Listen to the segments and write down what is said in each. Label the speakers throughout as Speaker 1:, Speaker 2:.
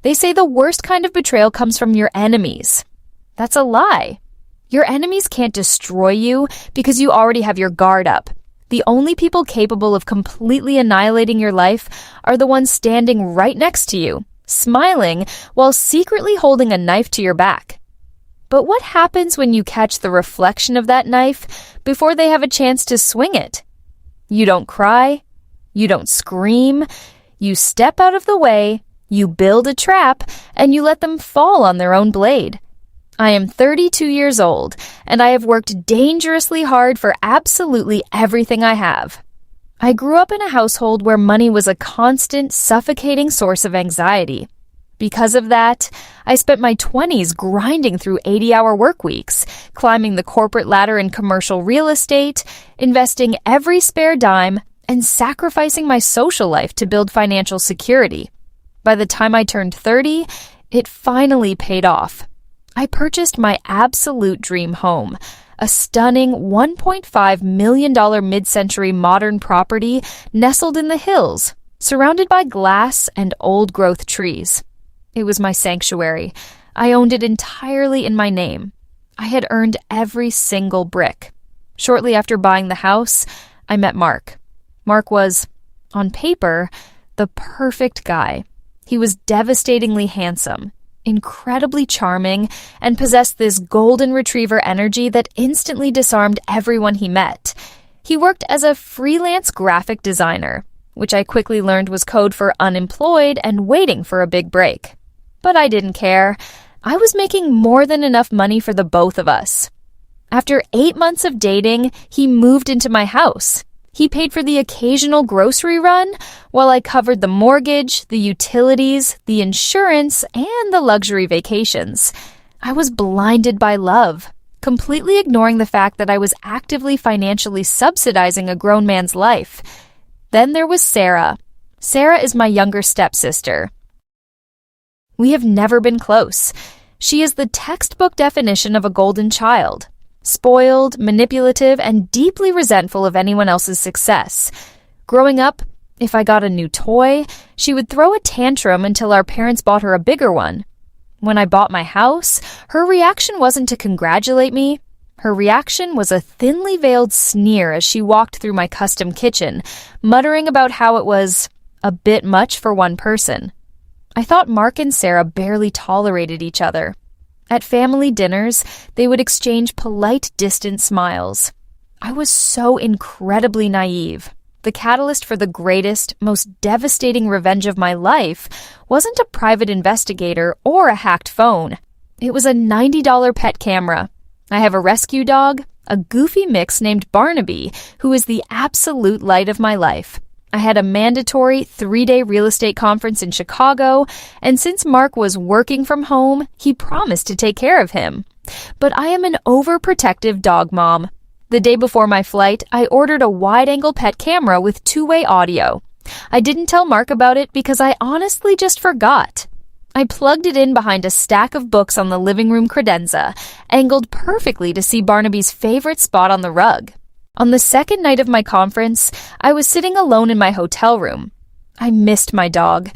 Speaker 1: They say the worst kind of betrayal comes from your enemies. That's a lie. Your enemies can't destroy you because you already have your guard up. The only people capable of completely annihilating your life are the ones standing right next to you, smiling while secretly holding a knife to your back. But what happens when you catch the reflection of that knife before they have a chance to swing it? You don't cry. You don't scream. You step out of the way, you build a trap, and you let them fall on their own blade. I am 32 years old, and I have worked dangerously hard for absolutely everything I have. I grew up in a household where money was a constant, suffocating source of anxiety. Because of that, I spent my 20s grinding through 80-hour work weeks, climbing the corporate ladder in commercial real estate, investing every spare dime, and sacrificing my social life to build financial security. By the time I turned 30, it finally paid off. I purchased my absolute dream home, a stunning $1.5 million mid-century modern property nestled in the hills, surrounded by glass and old-growth trees. It was my sanctuary. I owned it entirely in my name. I had earned every single brick. Shortly after buying the house, I met Mark. Mark was, on paper, the perfect guy. He was devastatingly handsome, incredibly charming, and possessed this golden retriever energy that instantly disarmed everyone he met. He worked as a freelance graphic designer, which I quickly learned was code for unemployed and waiting for a big break. But I didn't care. I was making more than enough money for the both of us. After 8 months of dating, he moved into my house. He paid for the occasional grocery run while I covered the mortgage, the utilities, the insurance, and the luxury vacations. I was blinded by love, completely ignoring the fact that I was actively financially subsidizing a grown man's life. Then there was Sarah. Sarah is my younger stepsister. We have never been close. She is the textbook definition of a golden child. Spoiled, manipulative, and deeply resentful of anyone else's success. Growing up, if I got a new toy, she would throw a tantrum until our parents bought her a bigger one. When I bought my house, her reaction wasn't to congratulate me. Her reaction was a thinly veiled sneer as she walked through my custom kitchen, muttering about how it was a bit much for one person. I thought Mark and Sarah barely tolerated each other. At family dinners, they would exchange polite, distant smiles. I was so incredibly naive. The catalyst for the greatest, most devastating revenge of my life wasn't a private investigator or a hacked phone. It was a $90 pet camera. I have a rescue dog, a goofy mix named Barnaby, who is the absolute light of my life. I had a mandatory 3-day real estate conference in Chicago, and since Mark was working from home, he promised to take care of him. But I am an overprotective dog mom. The day before my flight, I ordered a wide-angle pet camera with 2-way audio. I didn't tell Mark about it because I honestly just forgot. I plugged it in behind a stack of books on the living room credenza, angled perfectly to see Barnaby's favorite spot on the rug. On the second night of my conference, I was sitting alone in my hotel room. I missed my dog.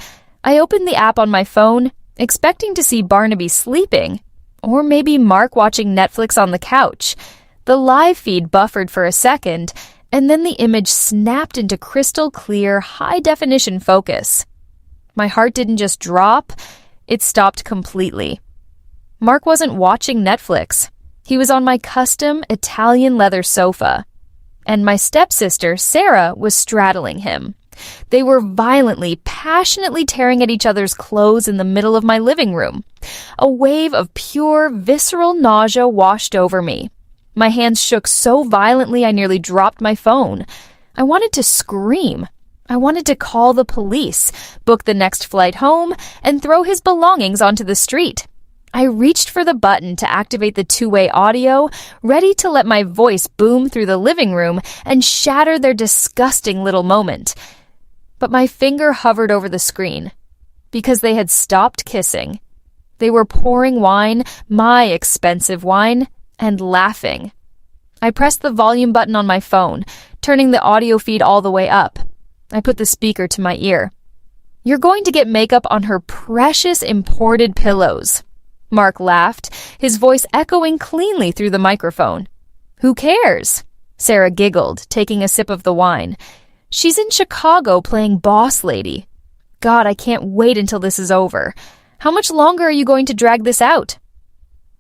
Speaker 1: I opened the app on my phone, expecting to see Barnaby sleeping, or maybe Mark watching Netflix on the couch. The live feed buffered for a second, and then the image snapped into crystal clear, high-definition focus. My heart didn't just drop, it stopped completely. Mark wasn't watching Netflix. He was on my custom Italian leather sofa. And my stepsister, Sarah, was straddling him. They were violently, passionately tearing at each other's clothes in the middle of my living room. A wave of pure, visceral nausea washed over me. My hands shook so violently I nearly dropped my phone. I wanted to scream. I wanted to call the police, book the next flight home, and throw his belongings onto the street. I reached for the button to activate the 2-way audio, ready to let my voice boom through the living room and shatter their disgusting little moment. But my finger hovered over the screen, because they had stopped kissing. They were pouring wine, my expensive wine, and laughing. I pressed the volume button on my phone, turning the audio feed all the way up. I put the speaker to my ear. You're going to get makeup on her precious imported pillows." Mark laughed, his voice echoing cleanly through the microphone. "Who cares?" Sarah giggled, taking a sip of the wine. "She's in Chicago playing boss lady. God, I can't wait until this is over. How much longer are you going to drag this out?"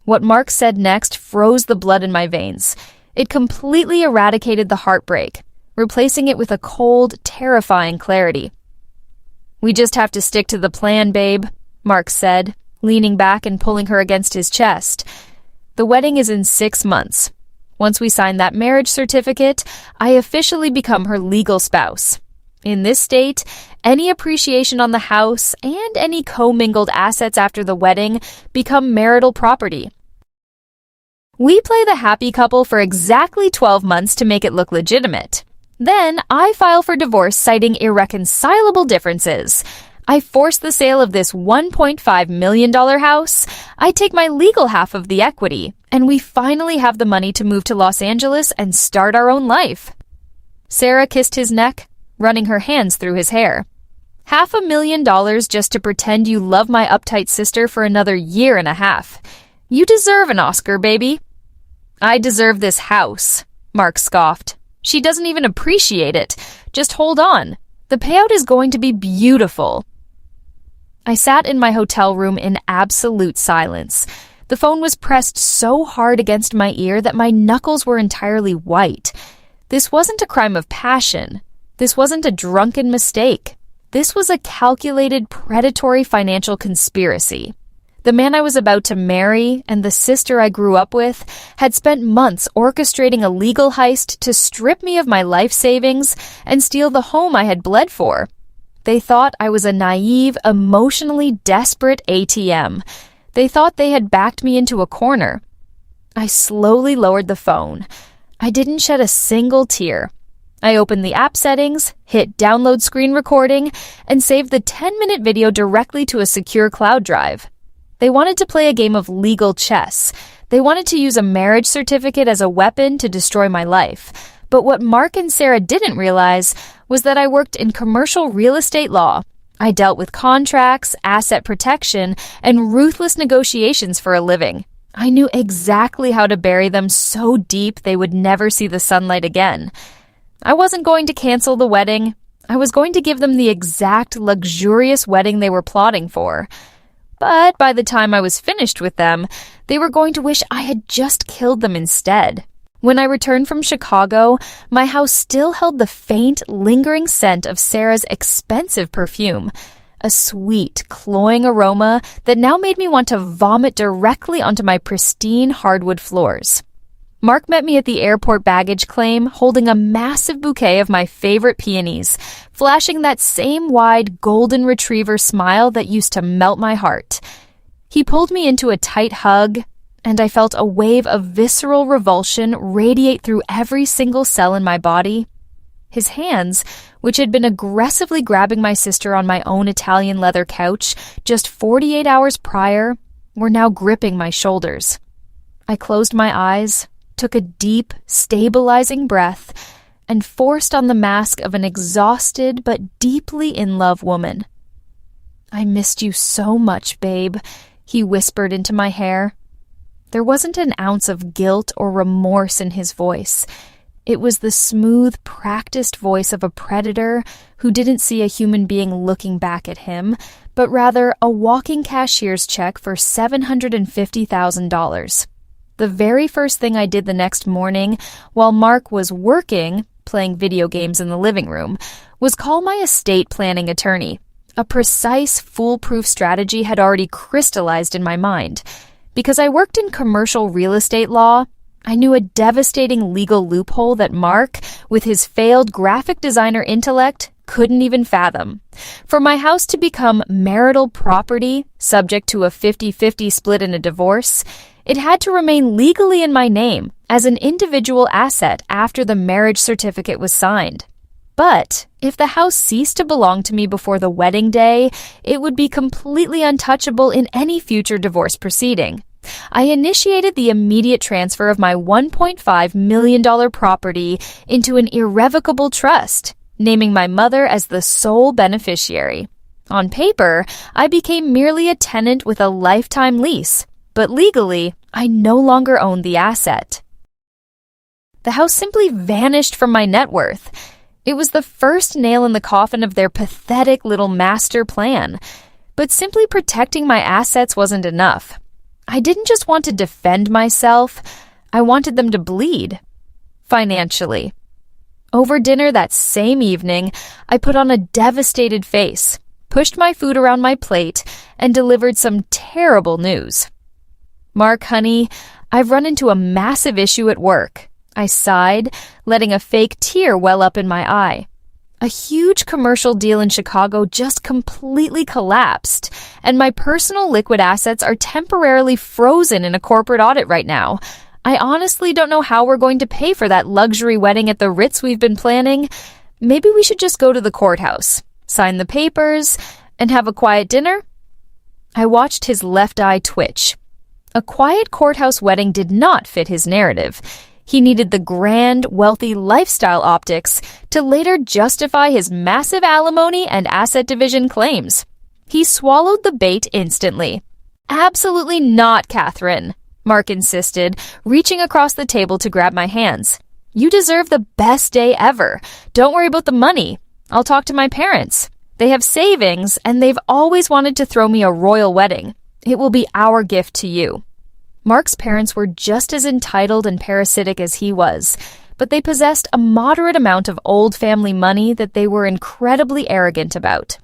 Speaker 1: What Mark said next froze the blood in my veins. It completely eradicated the heartbreak, replacing it with a cold, terrifying clarity. "We just have to stick to the plan, babe," Mark said, leaning back and pulling her against his chest. "The wedding is in 6 months. Once we sign that marriage certificate, I officially become her legal spouse. In this state, any appreciation on the house and any commingled assets after the wedding become marital property. We play the happy couple for exactly 12 months to make it look legitimate. Then I file for divorce citing irreconcilable differences. I force the sale of this $1.5 million house. I take my legal half of the equity, and we finally have the money to move to Los Angeles and start our own life." Sarah kissed his neck, running her hands through his hair. $500,000 just to pretend you love my uptight sister for another 1.5 years. You deserve an Oscar, baby. "I deserve this house," Mark scoffed. "She doesn't even appreciate it. Just hold on. The payout is going to be beautiful." I sat in my hotel room in absolute silence. The phone was pressed so hard against my ear that my knuckles were entirely white. This wasn't a crime of passion. This wasn't a drunken mistake. This was a calculated, predatory financial conspiracy. The man I was about to marry and the sister I grew up with had spent months orchestrating a legal heist to strip me of my life savings and steal the home I had bled for. They thought I was a naive, emotionally desperate ATM. They thought they had backed me into a corner. I slowly lowered the phone. I didn't shed a single tear. I opened the app settings, hit download screen recording, and saved the 10-minute video directly to a secure cloud drive. They wanted to play a game of legal chess. They wanted to use a marriage certificate as a weapon to destroy my life. But what Mark and Sarah didn't realize was that I worked in commercial real estate law. I dealt with contracts, asset protection, and ruthless negotiations for a living. I knew exactly how to bury them so deep they would never see the sunlight again. I wasn't going to cancel the wedding. I was going to give them the exact luxurious wedding they were plotting for. But by the time I was finished with them, they were going to wish I had just killed them instead. When I returned from Chicago, my house still held the faint, lingering scent of Sarah's expensive perfume, a sweet, cloying aroma that now made me want to vomit directly onto my pristine hardwood floors. Mark met me at the airport baggage claim, holding a massive bouquet of my favorite peonies, flashing that same wide golden retriever smile that used to melt my heart. He pulled me into a tight hug, and I felt a wave of visceral revulsion radiate through every single cell in my body. His hands, which had been aggressively grabbing my sister on my own Italian leather couch just 48 hours prior, were now gripping my shoulders. I closed my eyes, took a deep, stabilizing breath, and forced on the mask of an exhausted but deeply in love woman. "I missed you so much, babe," he whispered into my hair. There wasn't an ounce of guilt or remorse in his voice. It was the smooth, practiced voice of a predator who didn't see a human being looking back at him, but rather a walking cashier's check for $750,000. The very first thing I did the next morning, while Mark was working, playing video games in the living room, was call my estate planning attorney. A precise, foolproof strategy had already crystallized in my mind. Because I worked in commercial real estate law, I knew a devastating legal loophole that Mark, with his failed graphic designer intellect, couldn't even fathom. For my house to become marital property, subject to a 50-50 split in a divorce, it had to remain legally in my name as an individual asset after the marriage certificate was signed. But if the house ceased to belong to me before the wedding day, it would be completely untouchable in any future divorce proceeding. I initiated the immediate transfer of my $1.5 million property into an irrevocable trust, naming my mother as the sole beneficiary. On paper, I became merely a tenant with a lifetime lease, but legally, I no longer owned the asset. The house simply vanished from my net worth. It was the first nail in the coffin of their pathetic little master plan. But simply protecting my assets wasn't enough. I didn't just want to defend myself, I wanted them to bleed. Financially. Over dinner that same evening, I put on a devastated face, pushed my food around my plate, and delivered some terrible news. "Mark, honey, I've run into a massive issue at work," I sighed, letting a fake tear well up in my eye. A huge commercial deal in Chicago just completely collapsed, and my personal liquid assets are temporarily frozen in a corporate audit right now. I honestly don't know how we're going to pay for that luxury wedding at the Ritz we've been planning. Maybe we should just go to the courthouse, sign the papers, and have a quiet dinner? I watched his left eye twitch. A quiet courthouse wedding did not fit his narrative. He needed the grand, wealthy lifestyle optics to later justify his massive alimony and asset division claims. He swallowed the bait instantly. "Absolutely not, Catherine," Mark insisted, reaching across the table to grab my hands. "You deserve the best day ever. Don't worry about the money. I'll talk to my parents. They have savings, and they've always wanted to throw me a royal wedding. It will be our gift to you." Mark's parents were just as entitled and parasitic as he was, but they possessed a moderate amount of old family money that they were incredibly arrogant about.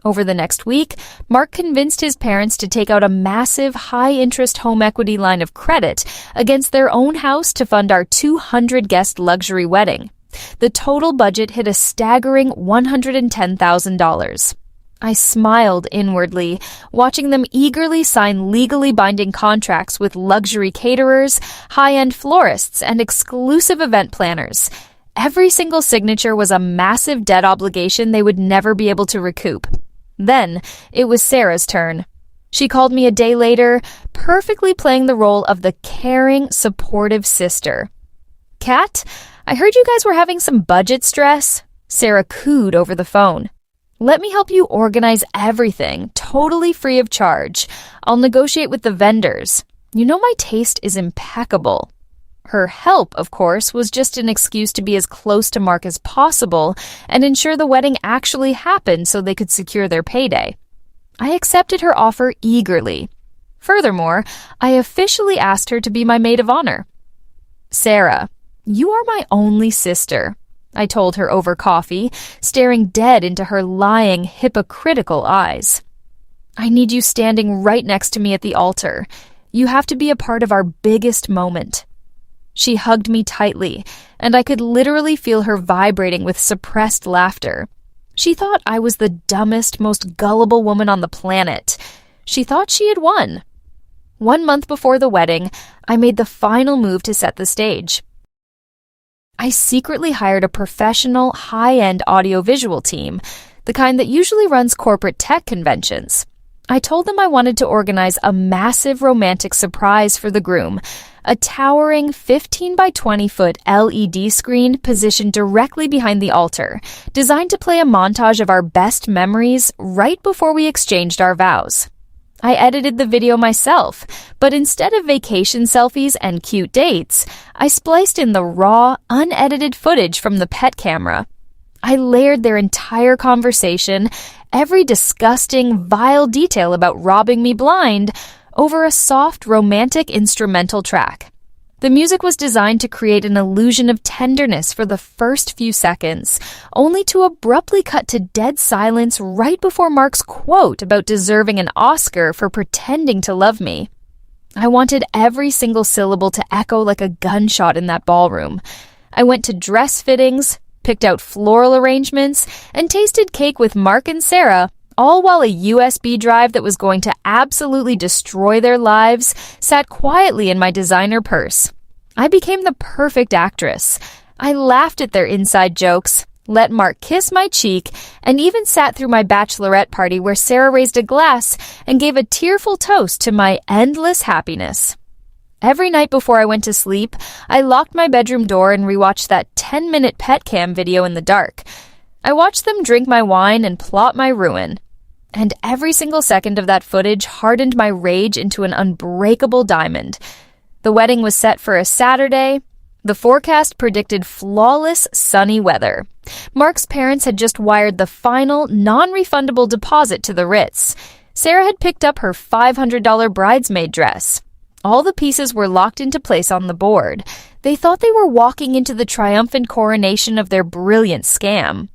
Speaker 1: Over the next week, Mark convinced his parents to take out a massive, high-interest home equity line of credit against their own house to fund our 200-guest luxury wedding. The total budget hit a staggering $110,000. I smiled inwardly, watching them eagerly sign legally binding contracts with luxury caterers, high-end florists, and exclusive event planners. Every single signature was a massive debt obligation they would never be able to recoup. Then, it was Sarah's turn. She called me a day later, perfectly playing the role of the caring, supportive sister. "Kat, I heard you guys were having some budget stress," Sarah cooed over the phone. "Let me help you organize everything, totally free of charge. I'll negotiate with the vendors. You know my taste is impeccable." Her help, of course, was just an excuse to be as close to Mark as possible and ensure the wedding actually happened so they could secure their payday. I accepted her offer eagerly. Furthermore, I officially asked her to be my maid of honor. "Sarah, you are my only sister," I told her over coffee, staring dead into her lying, hypocritical eyes. "I need you standing right next to me at the altar. You have to be a part of our biggest moment." She hugged me tightly, and I could literally feel her vibrating with suppressed laughter. She thought I was the dumbest, most gullible woman on the planet. She thought she had won. 1 month before the wedding, I made the final move to set the stage. I secretly hired a professional, high-end audiovisual team, the kind that usually runs corporate tech conventions. I told them I wanted to organize a massive romantic surprise for the groom, a towering 15 by 20 foot LED screen positioned directly behind the altar, designed to play a montage of our best memories right before we exchanged our vows. I edited the video myself, but instead of vacation selfies and cute dates, I spliced in the raw, unedited footage from the pet camera. I layered their entire conversation, every disgusting, vile detail about robbing me blind, over a soft, romantic instrumental track. The music was designed to create an illusion of tenderness for the first few seconds, only to abruptly cut to dead silence right before Mark's quote about deserving an Oscar for pretending to love me. I wanted every single syllable to echo like a gunshot in that ballroom. I went to dress fittings, picked out floral arrangements, and tasted cake with Mark and Sarah, all while a USB drive that was going to absolutely destroy their lives sat quietly in my designer purse. I became the perfect actress. I laughed at their inside jokes, let Mark kiss my cheek, and even sat through my bachelorette party where Sarah raised a glass and gave a tearful toast to my endless happiness. Every night before I went to sleep, I locked my bedroom door and rewatched that 10-minute pet cam video in the dark. I watched them drink my wine and plot my ruin. And every single second of that footage hardened my rage into an unbreakable diamond. The wedding was set for a Saturday. The forecast predicted flawless, sunny weather. Mark's parents had just wired the final, non-refundable deposit to the Ritz. Sarah had picked up her $500 bridesmaid dress. All the pieces were locked into place on the board. They thought they were walking into the triumphant coronation of their brilliant scam.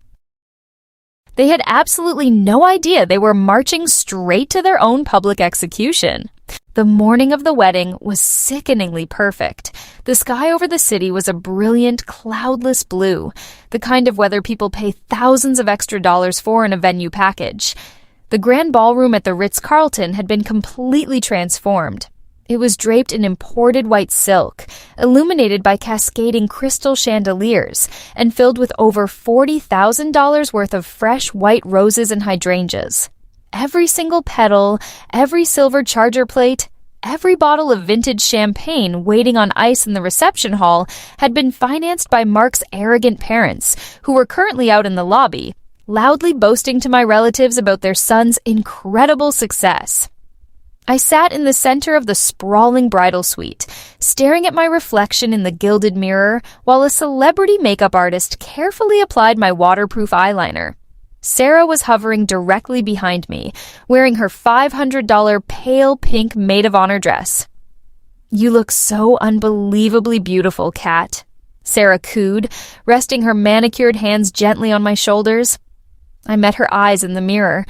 Speaker 1: They had absolutely no idea they were marching straight to their own public execution. The morning of the wedding was sickeningly perfect. The sky over the city was a brilliant, cloudless blue, the kind of weather people pay thousands of extra dollars for in a venue package. The grand ballroom at the Ritz-Carlton had been completely transformed. It was draped in imported white silk, illuminated by cascading crystal chandeliers, and filled with over $40,000 worth of fresh white roses and hydrangeas. Every single petal, every silver charger plate, every bottle of vintage champagne waiting on ice in the reception hall had been financed by Mark's arrogant parents, who were currently out in the lobby, loudly boasting to my relatives about their son's incredible success. I sat in the center of the sprawling bridal suite, staring at my reflection in the gilded mirror while a celebrity makeup artist carefully applied my waterproof eyeliner. Sarah was hovering directly behind me, wearing her $500 pale pink maid of honor dress. "You look so unbelievably beautiful, Kat," Sarah cooed, resting her manicured hands gently on my shoulders. I met her eyes in the mirror.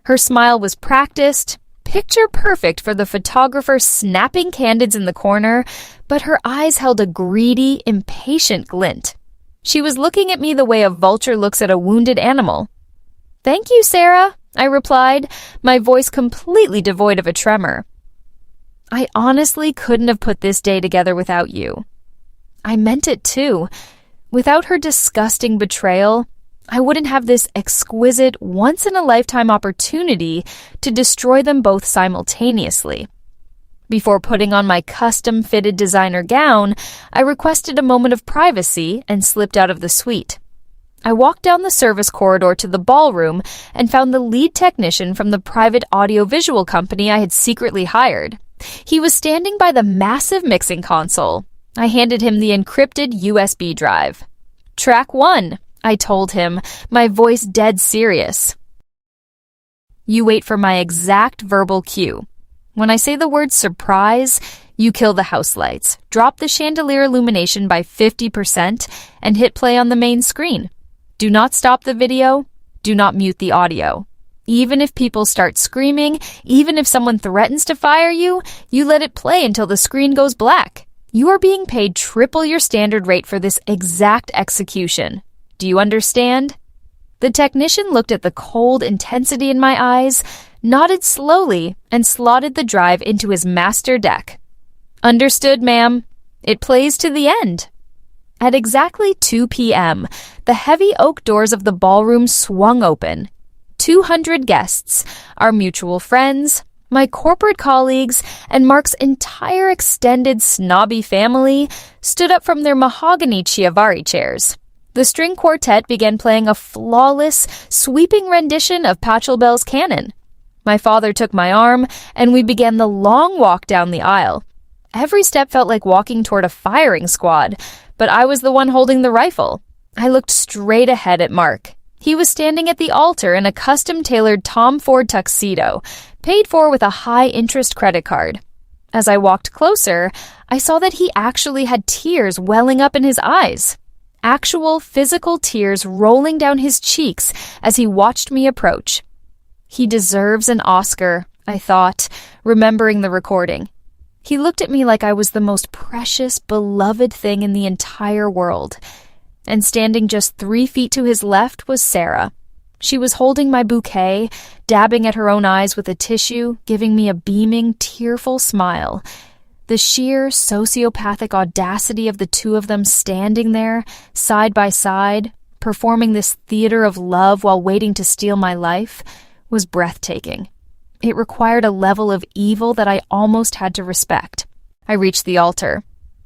Speaker 1: Her smile was practiced, picture perfect for the photographer snapping candids in the corner, but her eyes held a greedy, impatient glint. She was looking at me the way a vulture looks at a wounded animal. "Thank you, Sarah," I replied, my voice completely devoid of a tremor. "I honestly couldn't have put this day together without you." I meant it too. Without her disgusting betrayal, I wouldn't have this exquisite, once-in-a-lifetime opportunity to destroy them both simultaneously. Before putting on my custom-fitted designer gown, I requested a moment of privacy and slipped out of the suite. I walked down the service corridor to the ballroom and found the lead technician from the private audiovisual company I had secretly hired. He was standing by the massive mixing console. I handed him the encrypted USB drive. "Track 1. I told him, my voice dead serious. "You wait for my exact verbal cue. When I say the word surprise, you kill the house lights, drop the chandelier illumination by 50%, and hit play on the main screen. Do not stop the video. Do not mute the audio. Even if people start screaming, even if someone threatens to fire you, you let it play until the screen goes black. You are being paid triple your standard rate for this exact execution. Do you understand?" The technician looked at the cold intensity in my eyes, nodded slowly, and slotted the drive into his master deck. "Understood, ma'am. It plays to the end." At exactly 2 p.m., the heavy oak doors of the ballroom swung open. 200 guests, our mutual friends, my corporate colleagues, and Mark's entire extended snobby family, stood up from their mahogany Chiavari chairs. The string quartet began playing a flawless, sweeping rendition of Pachelbel's Canon. My father took my arm, and we began the long walk down the aisle. Every step felt like walking toward a firing squad, but I was the one holding the rifle. I looked straight ahead at Mark. He was standing at the altar in a custom-tailored Tom Ford tuxedo, paid for with a high-interest credit card. As I walked closer, I saw that he actually had tears welling up in his eyes. Actual physical tears rolling down his cheeks as he watched me approach. He deserves an Oscar, I thought, remembering the recording. He looked at me like I was the most precious, beloved thing in the entire world. And standing just 3 feet to his left was Sarah. She was holding my bouquet, dabbing at her own eyes with a tissue, giving me a beaming, tearful smile. The sheer sociopathic audacity of the two of them standing there, side by side, performing this theater of love while waiting to steal my life, was breathtaking. It required a level of evil that I almost had to respect. I reached the altar.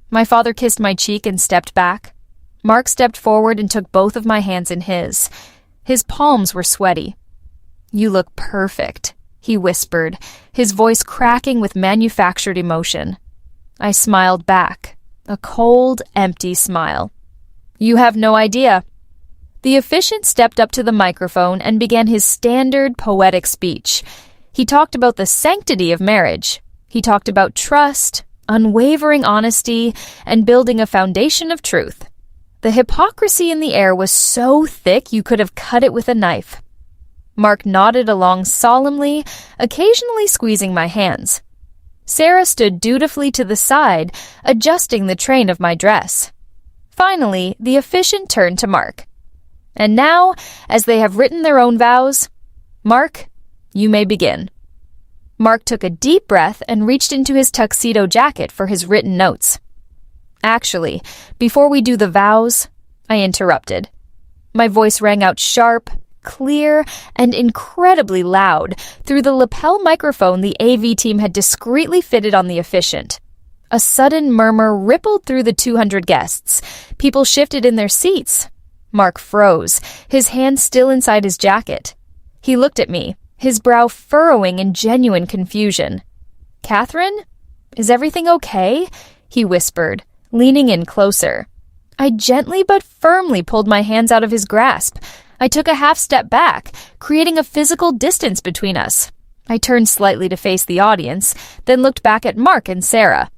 Speaker 1: My father kissed my cheek and stepped back. Mark stepped forward and took both of my hands in his. His palms were sweaty. "You look perfect," he whispered, his voice cracking with manufactured emotion. I smiled back, a cold, empty smile. "You have no idea." The officiant stepped up to the microphone and began his standard poetic speech. He talked about the sanctity of marriage. He talked about trust, unwavering honesty, and building a foundation of truth. The hypocrisy in the air was so thick you could have cut it with a knife. Mark nodded along solemnly, occasionally squeezing my hands. Sarah stood dutifully to the side, adjusting the train of my dress. Finally, the officiant turned to Mark. "And now, as they have written their own vows, Mark, you may begin." Mark took a deep breath and reached into his tuxedo jacket for his written notes. "Actually, before we do the vows," I interrupted. My voice rang out sharp, clear, and incredibly loud through the lapel microphone the AV team had discreetly fitted on the officiant. A sudden murmur rippled through the 200 guests. People shifted in their seats. Mark froze, his hand still inside his jacket. He looked at me, his brow furrowing in genuine confusion. "Catherine, is everything okay?" he whispered, leaning in closer. I gently but firmly pulled my hands out of his grasp. I took a half step back, creating a physical distance between us. I turned slightly to face the audience, then looked back at Mark and Sarah.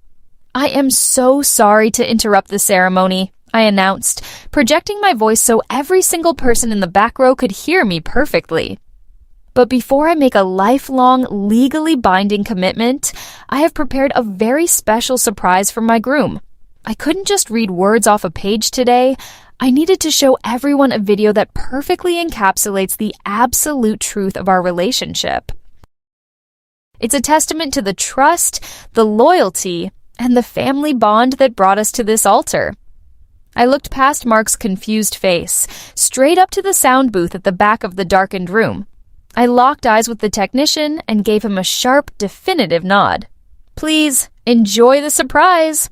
Speaker 1: "I am so sorry to interrupt the ceremony," I announced, projecting my voice so every single person in the back row could hear me perfectly. "But before I make a lifelong, legally binding commitment, I have prepared a very special surprise for my groom. I couldn't just read words off a page today. I needed to show everyone a video that perfectly encapsulates the absolute truth of our relationship. It's a testament to the trust, the loyalty, and the family bond that brought us to this altar." I looked past Mark's confused face, straight up to the sound booth at the back of the darkened room. I locked eyes with the technician and gave him a sharp, definitive nod. "Please, enjoy the surprise."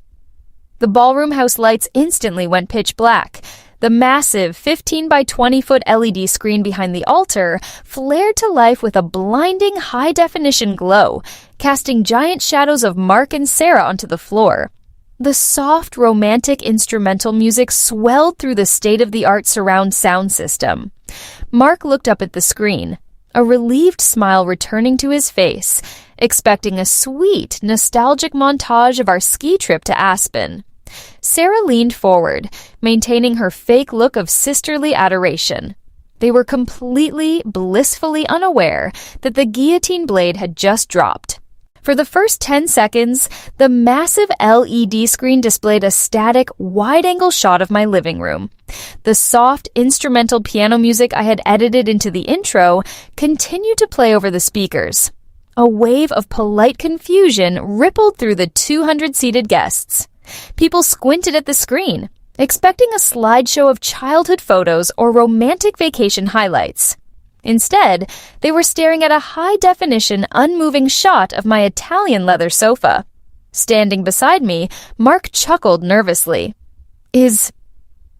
Speaker 1: The ballroom house lights instantly went pitch black. The massive 15 by 20 foot LED screen behind the altar flared to life with a blinding high-definition glow, casting giant shadows of Mark and Sarah onto the floor. The soft, romantic instrumental music swelled through the state-of-the-art surround sound system. Mark looked up at the screen, a relieved smile returning to his face, expecting a sweet, nostalgic montage of our ski trip to Aspen. Sarah leaned forward, maintaining her fake look of sisterly adoration. They were completely, blissfully unaware that the guillotine blade had just dropped. For the first 10 seconds, the massive LED screen displayed a static, wide-angle shot of my living room. The soft, instrumental piano music I had edited into the intro continued to play over the speakers. A wave of polite confusion rippled through the 200-seated guests. People squinted at the screen, expecting a slideshow of childhood photos or romantic vacation highlights. Instead, they were staring at a high-definition, unmoving shot of my Italian leather sofa. Standing beside me, Mark chuckled nervously. Is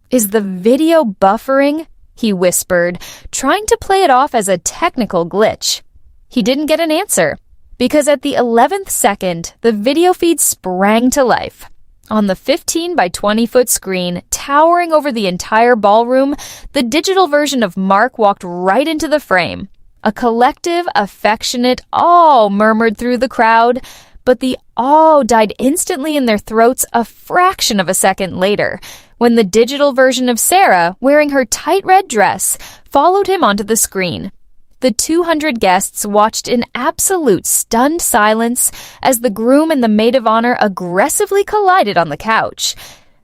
Speaker 1: the video buffering?" he whispered, trying to play it off as a technical glitch. He didn't get an answer, because at the 11th second, the video feed sprang to life. On the 15 by 20 foot screen, towering over the entire ballroom, the digital version of Mark walked right into the frame. A collective, affectionate awe murmured through the crowd, but the awe died instantly in their throats a fraction of a second later, when the digital version of Sarah, wearing her tight red dress, followed him onto the screen. The 200 guests watched in absolute stunned silence as the groom and the maid of honor aggressively collided on the couch.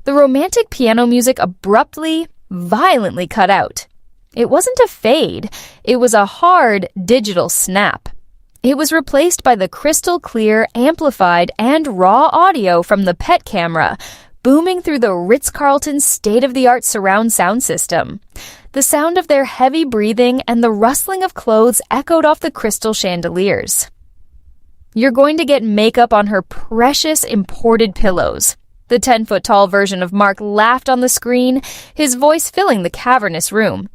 Speaker 1: The romantic piano music abruptly, violently cut out. It wasn't a fade, it was a hard, digital snap. It was replaced by the crystal clear, amplified, and raw audio from the PET camera, booming through the Ritz-Carlton's state-of-the-art surround sound system. The sound of their heavy breathing and the rustling of clothes echoed off the crystal chandeliers. "You're going to get makeup on her precious imported pillows." The 10-foot-tall version of Mark laughed on the screen, his voice filling the cavernous room.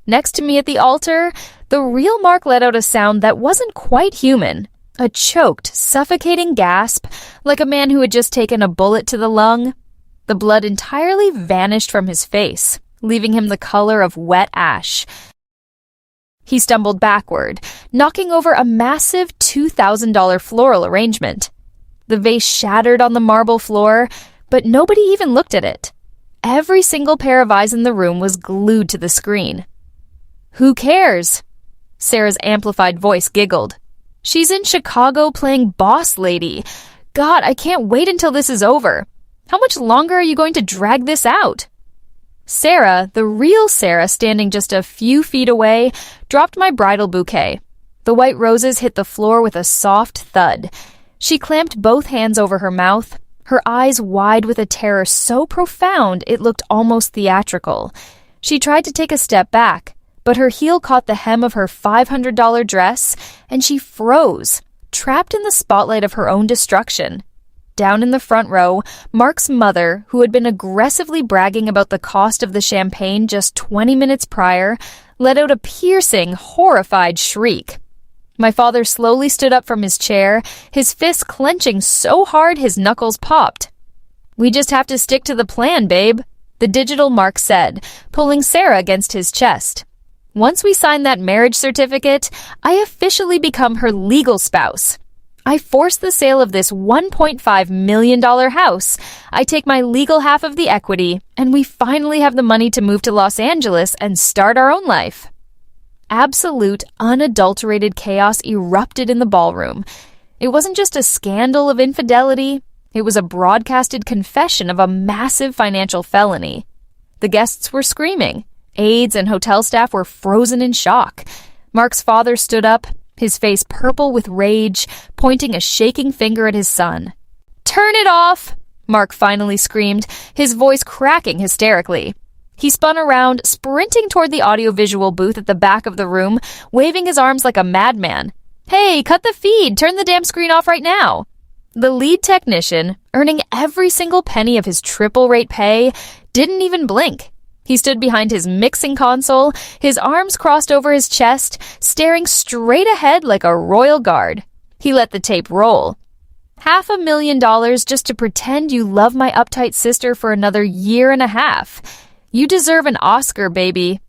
Speaker 1: Next to me at the altar, The real Mark let out a sound that wasn't quite human, a choked, suffocating gasp, like a man who had just taken a bullet to the lung. The blood entirely vanished from his face, leaving him the color of wet ash. He stumbled backward, knocking over a massive $2,000 floral arrangement. The vase shattered on the marble floor, but nobody even looked at it. Every single pair of eyes in the room was glued to the screen. "Who cares?" Sarah's amplified voice giggled. "She's in Chicago playing boss lady. God, I can't wait until this is over. How much longer are you going to drag this out?" Sarah, the real Sarah standing just a few feet away, dropped my bridal bouquet. The white roses hit the floor with a soft thud. She clamped both hands over her mouth, her eyes wide with a terror so profound it looked almost theatrical. She tried to take a step back, but her heel caught the hem of her $500 dress, and she froze, trapped in the spotlight of her own destruction. Down in the front row, Mark's mother, who had been aggressively bragging about the cost of the champagne just 20 minutes prior, let out a piercing, horrified shriek. My father slowly stood up from his chair, his fist clenching so hard his knuckles popped. "We just have to stick to the plan, babe," the digital Mark said, pulling Sarah against his chest. "Once we sign that marriage certificate, I officially become her legal spouse. I force the sale of this $1.5 million house. I take my legal half of the equity, and we finally have the money to move to Los Angeles and start our own life." Absolute, unadulterated chaos erupted in the ballroom. It wasn't just a scandal of infidelity. It was a broadcasted confession of a massive financial felony. The guests were screaming. Aides and hotel staff were frozen in shock. Mark's father stood up, his face purple with rage, pointing a shaking finger at his son. "Turn it off!" Mark finally screamed, his voice cracking hysterically. He spun around, sprinting toward the audiovisual booth at the back of the room, waving his arms like a madman. "Hey, cut the feed! Turn the damn screen off right now!" The lead technician, earning every single penny of his triple-rate pay, didn't even blink. He stood behind his mixing console, his arms crossed over his chest, staring straight ahead like a royal guard. He let the tape roll. $500,000 just to pretend you love my uptight sister for another year and a half. You deserve an Oscar, baby.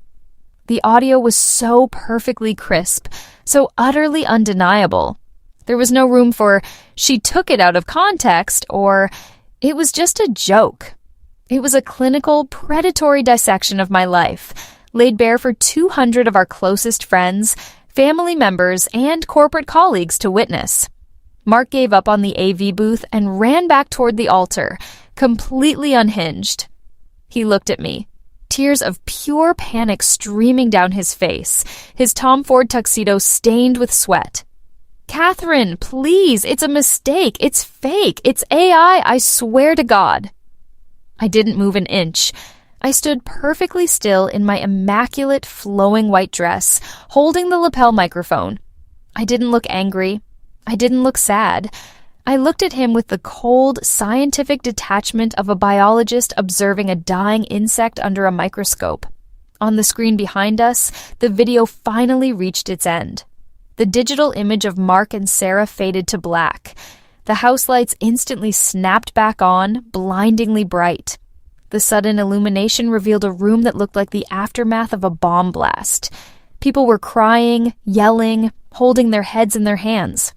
Speaker 1: The audio was so perfectly crisp, so utterly undeniable. There was no room for, "she took it out of context," or, "it was just a joke." It was a clinical, predatory dissection of my life, laid bare for 200 of our closest friends, family members, and corporate colleagues to witness. Mark gave up on the AV booth and ran back toward the altar, completely unhinged. He looked at me, tears of pure panic streaming down his face, his Tom Ford tuxedo stained with sweat. "Catherine, please, it's a mistake. It's fake. It's AI, I swear to God." I didn't move an inch. I stood perfectly still in my immaculate, flowing white dress, holding the lapel microphone. I didn't look angry. I didn't look sad. I looked at him with the cold, scientific detachment of a biologist observing a dying insect under a microscope. On the screen behind us, the video finally reached its end. The digital image of Mark and Sarah faded to black. The house lights instantly snapped back on, blindingly bright. The sudden illumination revealed a room that looked like the aftermath of a bomb blast. People were crying, yelling, holding their heads in their hands.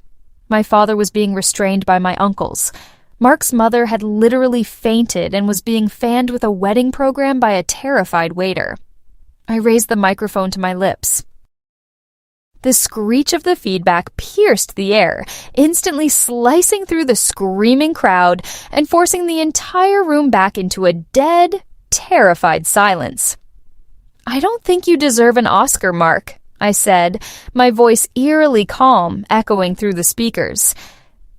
Speaker 1: My father was being restrained by my uncles. Mark's mother had literally fainted and was being fanned with a wedding program by a terrified waiter. I raised the microphone to my lips. The screech of the feedback pierced the air, instantly slicing through the screaming crowd and forcing the entire room back into a dead, terrified silence. "I don't think you deserve an Oscar, Mark," I said, my voice eerily calm, echoing through the speakers.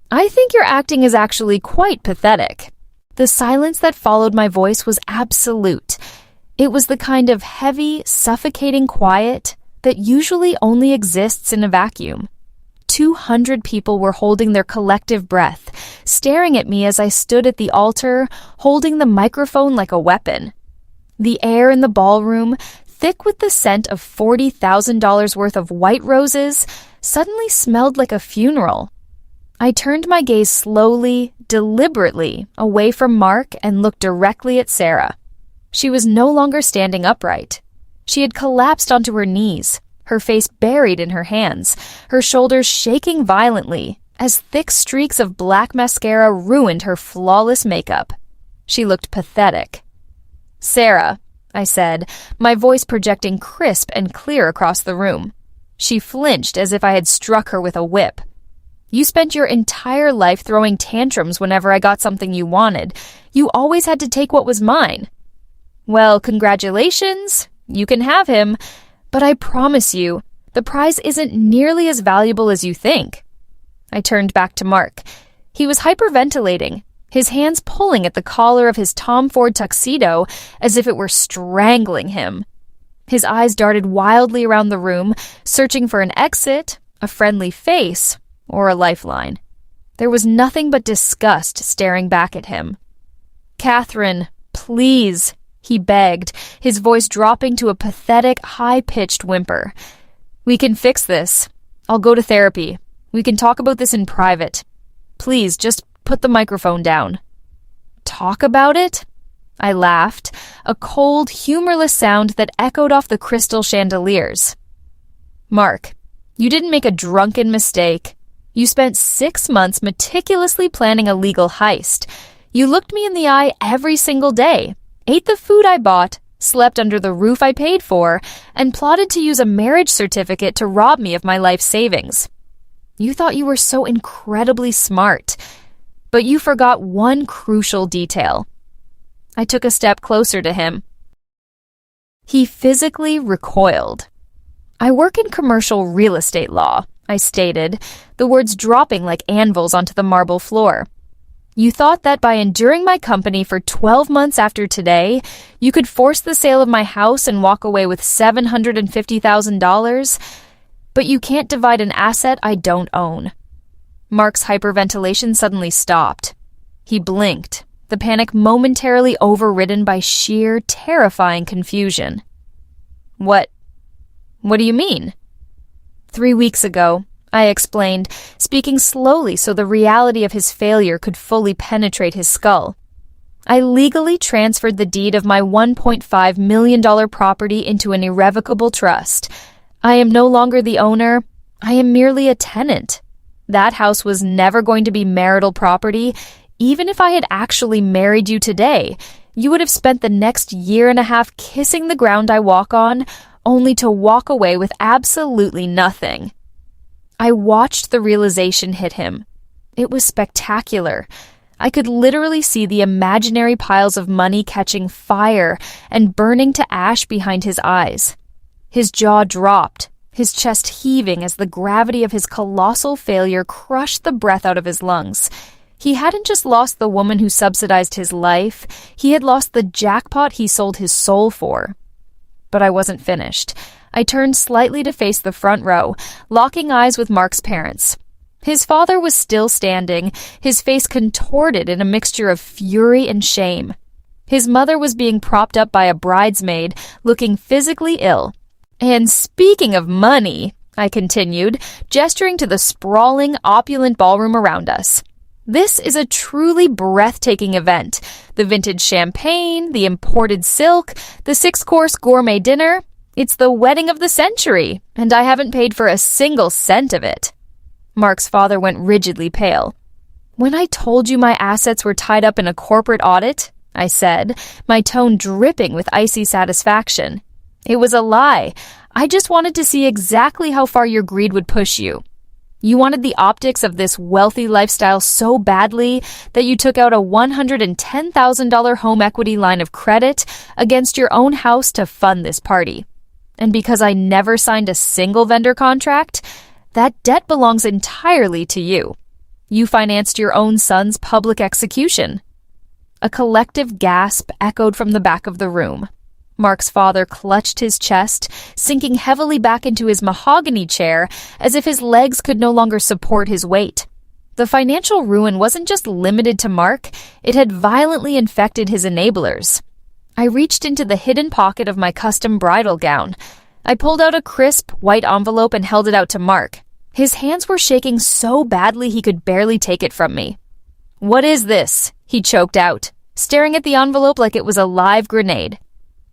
Speaker 1: "I think your acting is actually quite pathetic." The silence that followed my voice was absolute. It was the kind of heavy, suffocating quiet that usually only exists in a vacuum. 200 people were holding their collective breath, staring at me as I stood at the altar, holding the microphone like a weapon. The air in the ballroom, thick with the scent of $40,000 worth of white roses, suddenly smelled like a funeral. I turned my gaze slowly, deliberately, away from Mark and looked directly at Sarah. She was no longer standing upright. She had collapsed onto her knees, her face buried in her hands, her shoulders shaking violently, as thick streaks of black mascara ruined her flawless makeup. She looked pathetic. "Sarah," I said, my voice projecting crisp and clear across the room. She flinched as if I had struck her with a whip. "You spent your entire life throwing tantrums whenever I got something you wanted. You always had to take what was mine." "Well, congratulations. You can have him. But I promise you, the prize isn't nearly as valuable as you think." I turned back to Mark. He was hyperventilating, his hands pulling at the collar of his Tom Ford tuxedo as if it were strangling him. His eyes darted wildly around the room, searching for an exit, a friendly face, or a lifeline. There was nothing but disgust staring back at him. "Catherine, please," he begged, his voice dropping to a pathetic, high-pitched whimper. "We can fix this. I'll go to therapy. We can talk about this in private. Please, just put the microphone down." "Talk about it?" I laughed, a cold, humorless sound that echoed off the crystal chandeliers. "Mark, you didn't make a drunken mistake. You spent 6 months meticulously planning a legal heist. You looked me in the eye every single day, ate the food I bought, slept under the roof I paid for, and plotted to use a marriage certificate to rob me of my life savings. You thought you were so incredibly smart, but you forgot one crucial detail." I took a step closer to him. He physically recoiled. "I work in commercial real estate law," I stated, the words dropping like anvils onto the marble floor. "You thought that by enduring my company for 12 months after today, you could force the sale of my house and walk away with $750,000? But you can't divide an asset I don't own." Mark's hyperventilation suddenly stopped. He blinked, the panic momentarily overridden by sheer, terrifying confusion. What do you mean?" "3 weeks ago," I explained, speaking slowly so the reality of his failure could fully penetrate his skull. "I legally transferred the deed of my $1.5 million property into an irrevocable trust. I am no longer the owner. I am merely a tenant. That house was never going to be marital property. Even if I had actually married you today, you would have spent the next 1.5 years kissing the ground I walk on, only to walk away with absolutely nothing." I watched the realization hit him. It was spectacular. I could literally see the imaginary piles of money catching fire and burning to ash behind his eyes. His jaw dropped, his chest heaving as the gravity of his colossal failure crushed the breath out of his lungs. He hadn't just lost the woman who subsidized his life, he had lost the jackpot he sold his soul for. But I wasn't finished. I turned slightly to face the front row, locking eyes with Mark's parents. His father was still standing, his face contorted in a mixture of fury and shame. His mother was being propped up by a bridesmaid, looking physically ill. "And speaking of money," I continued, gesturing to the sprawling, opulent ballroom around us, "this is a truly breathtaking event. The vintage champagne, the imported silk, the 6-course gourmet dinner. It's the wedding of the century, and I haven't paid for a single cent of it." Mark's father went rigidly pale. "When I told you my assets were tied up in a corporate audit," I said, my tone dripping with icy satisfaction, "it was a lie. I just wanted to see exactly how far your greed would push you. You wanted the optics of this wealthy lifestyle so badly that you took out a $110,000 home equity line of credit against your own house to fund this party. And because I never signed a single vendor contract, that debt belongs entirely to you. You financed your own son's public execution." A collective gasp echoed from the back of the room. Mark's father clutched his chest, sinking heavily back into his mahogany chair as if his legs could no longer support his weight. The financial ruin wasn't just limited to Mark, it had violently infected his enablers. I reached into the hidden pocket of my custom bridal gown. I pulled out a crisp, white envelope and held it out to Mark. His hands were shaking so badly he could barely take it from me. "What is this?" he choked out, staring at the envelope like it was a live grenade.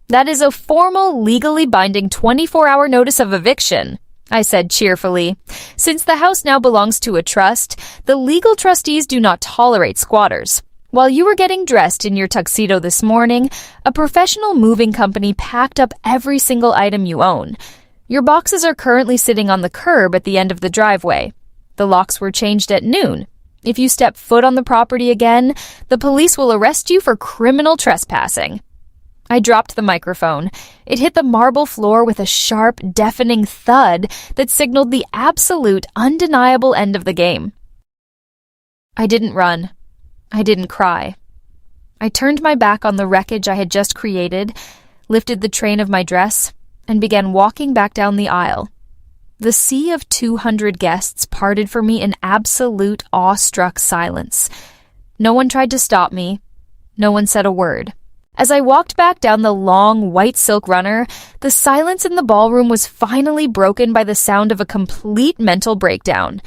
Speaker 1: "That is a formal, legally binding 24-hour notice of eviction," I said cheerfully. "Since the house now belongs to a trust, the legal trustees do not tolerate squatters. While you were getting dressed in your tuxedo this morning, a professional moving company packed up every single item you own. Your boxes are currently sitting on the curb at the end of the driveway. The locks were changed at noon. If you step foot on the property again, the police will arrest you for criminal trespassing." I dropped the microphone. It hit the marble floor with a sharp, deafening thud that signaled the absolute, undeniable end of the game. I didn't run. I didn't cry. I turned my back on the wreckage I had just created, lifted the train of my dress, and began walking back down the aisle. The sea of 200 guests parted for me in absolute, awestruck silence. No one tried to stop me. No one said a word. As I walked back down the long, white silk runner, the silence in the ballroom was finally broken by the sound of a complete mental breakdown.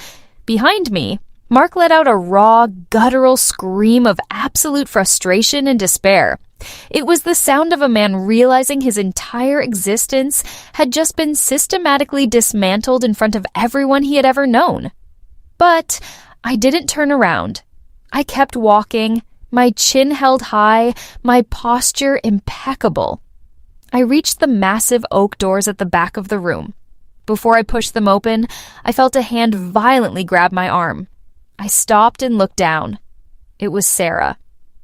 Speaker 1: Behind me, Mark let out a raw, guttural scream of absolute frustration and despair. It was the sound of a man realizing his entire existence had just been systematically dismantled in front of everyone he had ever known. But I didn't turn around. I kept walking, my chin held high, my posture impeccable. I reached the massive oak doors at the back of the room. Before I pushed them open, I felt a hand violently grab my arm. I stopped and looked down. It was Sarah.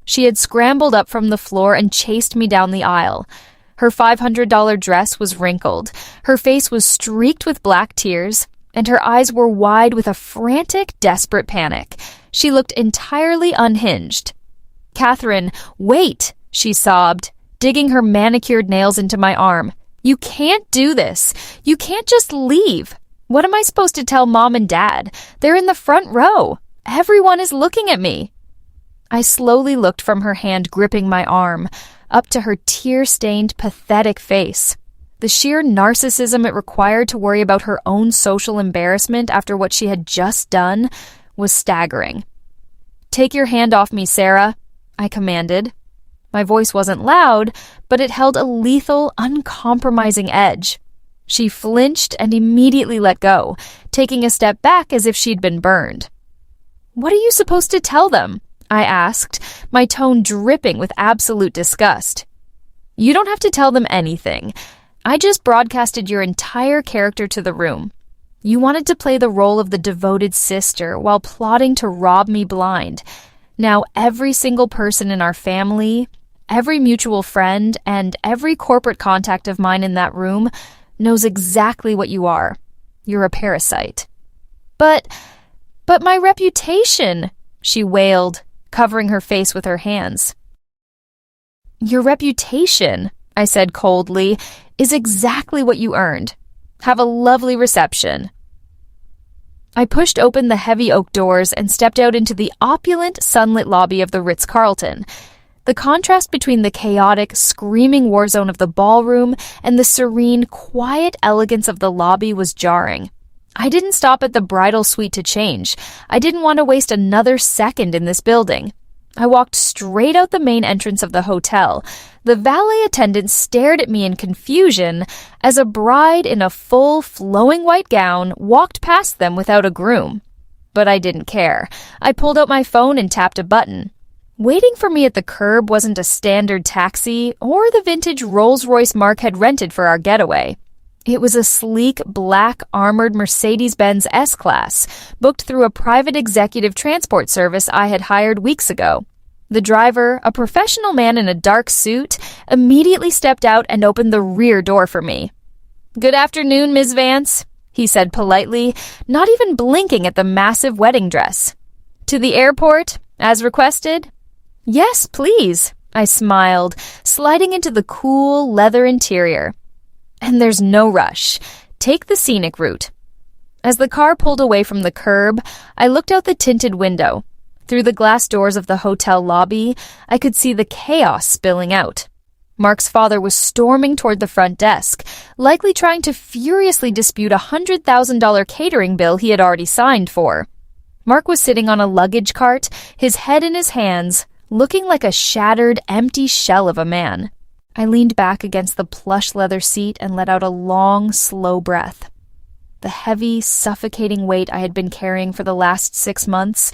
Speaker 1: She had scrambled up from the floor and chased me down the aisle. Her $500 dress was wrinkled, her face was streaked with black tears, and her eyes were wide with a frantic, desperate panic. She looked entirely unhinged. "Catherine, wait," she sobbed, digging her manicured nails into my arm. "You can't do this. You can't just leave. What am I supposed to tell Mom and Dad? They're in the front row. Everyone is looking at me." I slowly looked from her hand gripping my arm, up to her tear-stained, pathetic face. The sheer narcissism it required to worry about her own social embarrassment after what she had just done was staggering. "Take your hand off me, Sarah," I commanded. My voice wasn't loud, but it held a lethal, uncompromising edge. She flinched and immediately let go, taking a step back as if she'd been burned. "What are you supposed to tell them?" I asked, my tone dripping with absolute disgust. "You don't have to tell them anything. I just broadcasted your entire character to the room. You wanted to play the role of the devoted sister while plotting to rob me blind. Now every single person in our family, every mutual friend, and every corporate contact of mine in that room knows exactly what you are. You're a parasite." But my reputation," she wailed, covering her face with her hands. "Your reputation," I said coldly, "is exactly what you earned. Have a lovely reception." I pushed open the heavy oak doors and stepped out into the opulent, sunlit lobby of the Ritz-Carlton. The contrast between the chaotic, screaming war zone of the ballroom and the serene, quiet elegance of the lobby was jarring. I didn't stop at the bridal suite to change. I didn't want to waste another second in this building. I walked straight out the main entrance of the hotel. The valet attendant stared at me in confusion as a bride in a full, flowing white gown walked past them without a groom. But I didn't care. I pulled out my phone and tapped a button. Waiting for me at the curb wasn't a standard taxi or the vintage Rolls-Royce Mark had rented for our getaway. It was a sleek, black, armored Mercedes-Benz S-Class, booked through a private executive transport service I had hired weeks ago. The driver, a professional man in a dark suit, immediately stepped out and opened the rear door for me. "Good afternoon, Ms. Vance," he said politely, not even blinking at the massive wedding dress. "To the airport, as requested?" "Yes, please," I smiled, sliding into the cool, leather interior. "And there's no rush. Take the scenic route." As the car pulled away from the curb, I looked out the tinted window. Through the glass doors of the hotel lobby, I could see the chaos spilling out. Mark's father was storming toward the front desk, likely trying to furiously dispute a $100,000 catering bill he had already signed for. Mark was sitting on a luggage cart, his head in his hands, looking like a shattered, empty shell of a man. I leaned back against the plush leather seat and let out a long, slow breath. The heavy, suffocating weight I had been carrying for the last 6 months,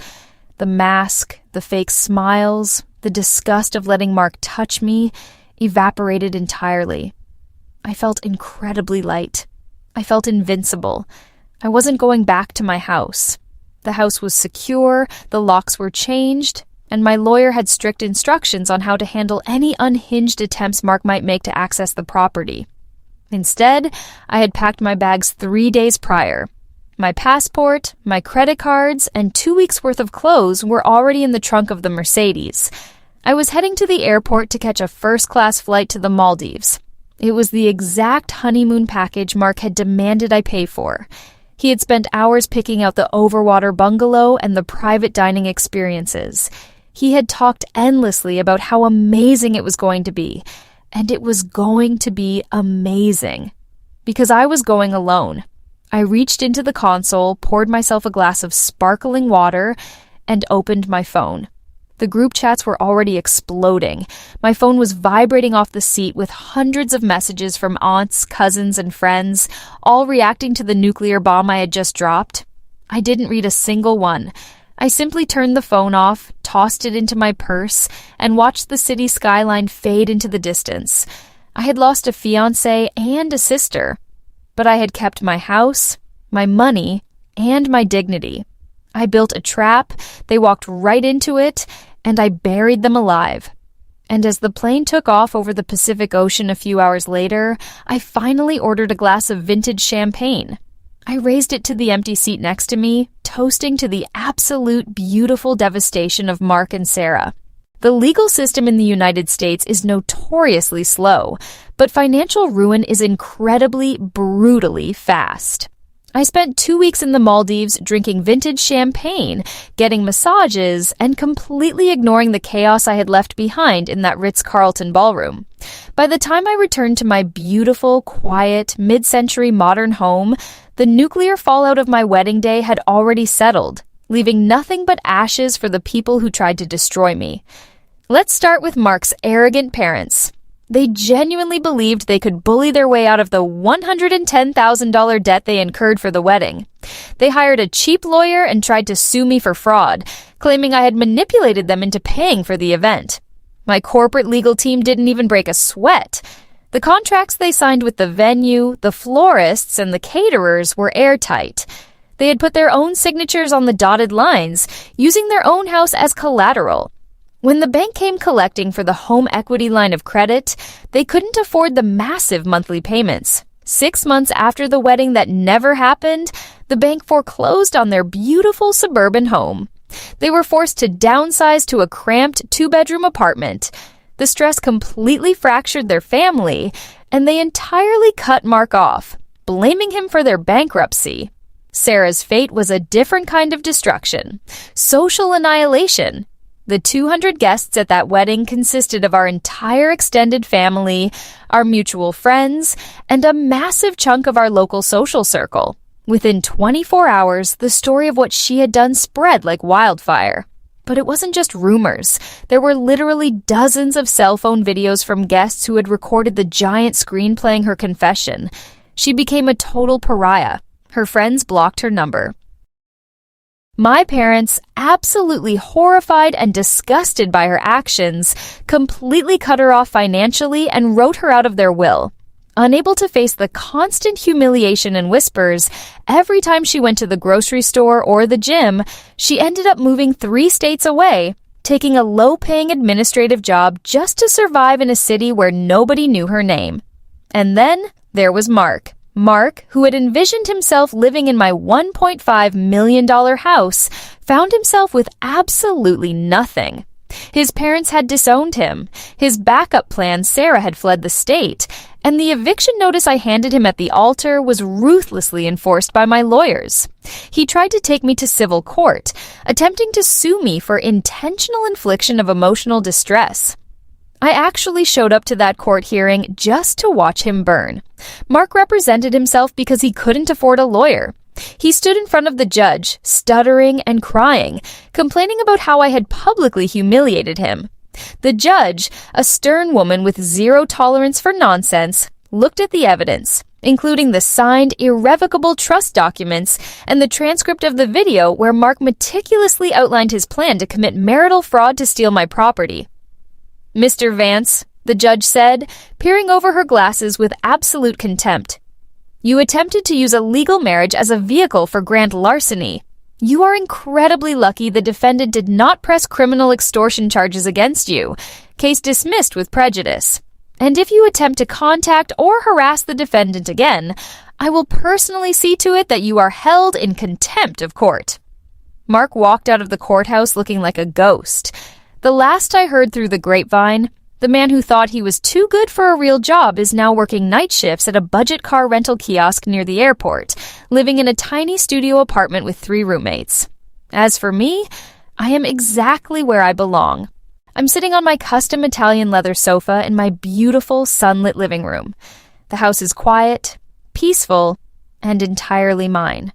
Speaker 1: the mask, the fake smiles, the disgust of letting Mark touch me, evaporated entirely. I felt incredibly light. I felt invincible. I wasn't going back to my house. The house was secure, the locks were changed, and my lawyer had strict instructions on how to handle any unhinged attempts Mark might make to access the property. Instead, I had packed my bags 3 days prior. My passport, my credit cards, and 2 weeks' worth of clothes were already in the trunk of the Mercedes. I was heading to the airport to catch a first-class flight to the Maldives. It was the exact honeymoon package Mark had demanded I pay for. He had spent hours picking out the overwater bungalow and the private dining experiences. He had talked endlessly about how amazing it was going to be, and it was going to be amazing. Because I was going alone. I reached into the console, poured myself a glass of sparkling water, and opened my phone. The group chats were already exploding. My phone was vibrating off the seat with hundreds of messages from aunts, cousins, and friends, all reacting to the nuclear bomb I had just dropped. I didn't read a single one. I simply turned the phone off, tossed it into my purse, and watched the city skyline fade into the distance. I had lost a fiancé and a sister, but I had kept my house, my money, and my dignity. I built a trap, they walked right into it, and I buried them alive. And as the plane took off over the Pacific Ocean a few hours later, I finally ordered a glass of vintage champagne. I raised it to the empty seat next to me, toasting to the absolute beautiful devastation of Mark and Sarah. The legal system in the United States is notoriously slow, but financial ruin is incredibly, brutally fast. I spent 2 weeks in the Maldives drinking vintage champagne, getting massages, and completely ignoring the chaos I had left behind in that Ritz-Carlton ballroom. By the time I returned to my beautiful, quiet, mid-century modern home, the nuclear fallout of my wedding day had already settled, leaving nothing but ashes for the people who tried to destroy me. Let's start with Mark's arrogant parents. They genuinely believed they could bully their way out of the $110,000 debt they incurred for the wedding. They hired a cheap lawyer and tried to sue me for fraud, claiming I had manipulated them into paying for the event. My corporate legal team didn't even break a sweat. The contracts they signed with the venue, the florists, and the caterers were airtight. They had put their own signatures on the dotted lines, using their own house as collateral. When the bank came collecting for the home equity line of credit, they couldn't afford the massive monthly payments. 6 months after the wedding that never happened, the bank foreclosed on their beautiful suburban home. They were forced to downsize to a cramped 2-bedroom apartment. The stress completely fractured their family, and they entirely cut Mark off, blaming him for their bankruptcy. Sarah's fate was a different kind of destruction, social annihilation. The 200 guests at that wedding consisted of our entire extended family, our mutual friends, and a massive chunk of our local social circle. Within 24 hours, the story of what she had done spread like wildfire. But it wasn't just rumors. There were literally dozens of cell phone videos from guests who had recorded the giant screen playing her confession. She became a total pariah. Her friends blocked her number. My parents, absolutely horrified and disgusted by her actions, completely cut her off financially and wrote her out of their will. Unable to face the constant humiliation and whispers, every time she went to the grocery store or the gym, she ended up moving 3 states away, taking a low-paying administrative job just to survive in a city where nobody knew her name. And then there was Mark. Mark, who had envisioned himself living in my $1.5 million house, found himself with absolutely nothing. His parents had disowned him. His backup plan, Sarah, had fled the state, and the eviction notice I handed him at the altar was ruthlessly enforced by my lawyers. He tried to take me to civil court, attempting to sue me for intentional infliction of emotional distress. I actually showed up to that court hearing just to watch him burn. Mark represented himself because he couldn't afford a lawyer. He stood in front of the judge, stuttering and crying, complaining about how I had publicly humiliated him. The judge, a stern woman with zero tolerance for nonsense, looked at the evidence, including the signed, irrevocable trust documents and the transcript of the video where Mark meticulously outlined his plan to commit marital fraud to steal my property. "Mr. Vance," the judge said, peering over her glasses with absolute contempt, "you attempted to use a legal marriage as a vehicle for grand larceny. You are incredibly lucky the defendant did not press criminal extortion charges against you. Case dismissed with prejudice. And if you attempt to contact or harass the defendant again, I will personally see to it that you are held in contempt of court." Mark walked out of the courthouse looking like a ghost. The last I heard through the grapevine, the man who thought he was too good for a real job is now working night shifts at a budget car rental kiosk near the airport, living in a tiny studio apartment with 3 roommates. As for me, I am exactly where I belong. I'm sitting on my custom Italian leather sofa in my beautiful sunlit living room. The house is quiet, peaceful, and entirely mine.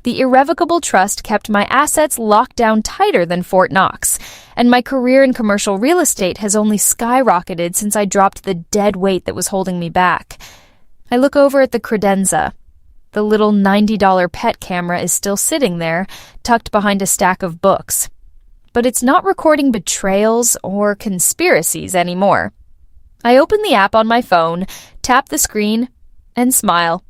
Speaker 1: The irrevocable trust kept my assets locked down tighter than Fort Knox, and my career in commercial real estate has only skyrocketed since I dropped the dead weight that was holding me back. I look over at the credenza. The little $90 pet camera is still sitting there, tucked behind a stack of books. But it's not recording betrayals or conspiracies anymore. I open the app on my phone, tap the screen, and smile.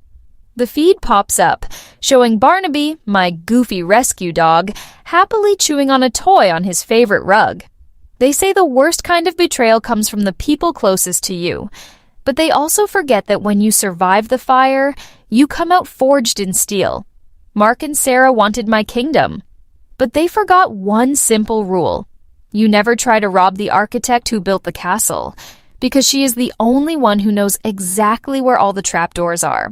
Speaker 1: The feed pops up, showing Barnaby, my goofy rescue dog, happily chewing on a toy on his favorite rug. They say the worst kind of betrayal comes from the people closest to you, but they also forget that when you survive the fire, you come out forged in steel. Mark and Sarah wanted my kingdom, but they forgot one simple rule. You never try to rob the architect who built the castle, because she is the only one who knows exactly where all the trapdoors are.